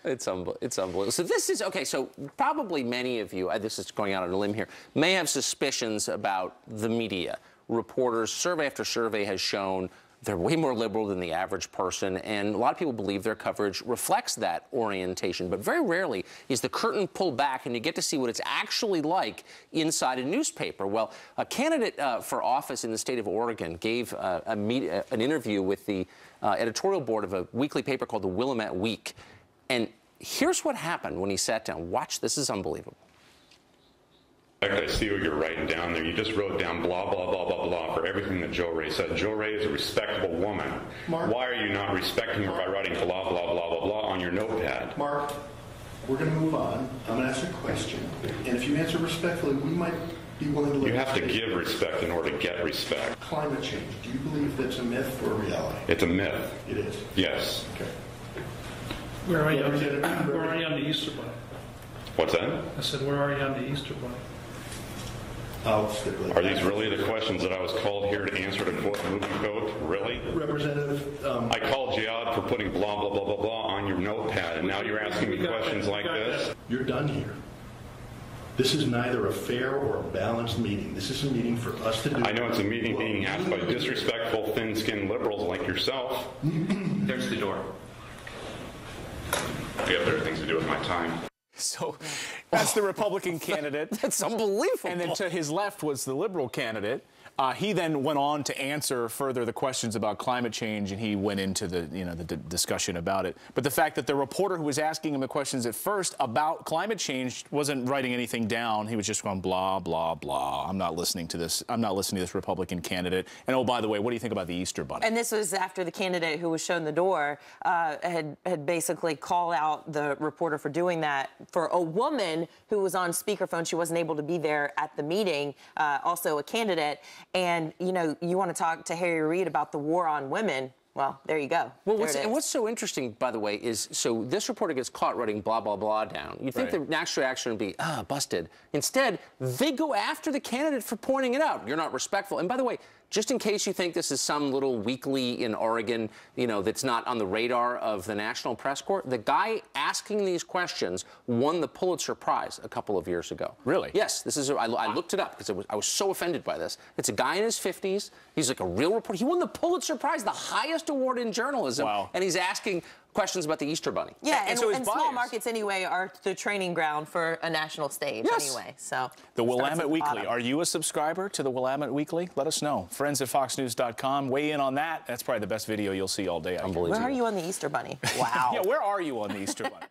It's unbelievable. So this is, okay, so probably many of you, this is going out on a limb here, may have suspicions about the media. Reporters, survey after survey has shown they're way more liberal than the average person, and a lot of people believe their coverage reflects that orientation. But very rarely is the curtain pulled back and you get to see what it's actually like inside a newspaper. Well, a candidate for office in the state of Oregon gave an interview with the editorial board of a weekly paper called the Willamette Week. And here's what happened when he sat down. Watch, this is unbelievable. I see what you're writing down there. You just wrote down blah, blah, blah, blah, blah for everything that Jo Rae said. Jo Rae is a respectable woman. Mark, why are you not respecting her by writing blah, blah, blah, blah, blah on your notepad? Mark, we're going to move on. I'm going to ask you a question. And if you answer respectfully, we might be willing to let you have to give respect in order to get respect. Climate change. Do you believe that's a myth or a reality? It's a myth. It is? Yes. Okay. Where are you on the Easter Bunny? What's that? I said, where are you on the Easter Bunny? Are these really the questions that I was called here to answer to quote movie code? Really? Representative, I called you out for putting blah, blah, blah, blah, blah on your notepad, and now you're asking me questions like this? You're done here. This is neither a fair or a balanced meeting. This is a meeting for us to do. I know it's a meeting being asked by disrespectful, thin-skinned liberals like yourself. There's the door. I have better things to do with my time. So that's the Republican candidate. That's unbelievable. And then to his left was the liberal candidate. He then went on to answer further the questions about climate change, and he went into the discussion about it. But the fact that the reporter who was asking him the questions at first about climate change wasn't writing anything down. He was just going blah, blah, blah. I'm not listening to this. I'm not listening to this Republican candidate. And oh, by the way, what do you think about the Easter Bunny? And this was after the candidate who was shown the door had basically called out the reporter for doing that. For a woman who was on speakerphone, she wasn't able to be there at the meeting, also a candidate. And, you know, you want to talk to Harry Reid about the war on women. Well, there you go. Well, what's so interesting, by the way, is so this reporter gets caught writing blah, blah, blah down. You'd think the natural reaction would be, busted. Instead, they go after the candidate for pointing it out. You're not respectful. And by the way, just in case you think this is some little weekly in Oregon, you know, that's not on the radar of the National Press Corps, the guy asking these questions won the Pulitzer Prize a couple of years ago. Really? Yes. This is. I looked it up because I was so offended by this. It's a guy in his 50s. He's like a real reporter. He won the Pulitzer Prize, the highest award in journalism. Wow. And he's asking questions about the Easter Bunny. Yeah, and so small markets anyway are the training ground for a national stage anyway. So the Willamette Weekly. Are you a subscriber to the Willamette Weekly? Let us know. Friends at FoxNews.com. Weigh in on that. That's probably the best video you'll see all day. Unbelievable. Where are you on the Easter Bunny? Wow. Yeah, where are you on the Easter Bunny?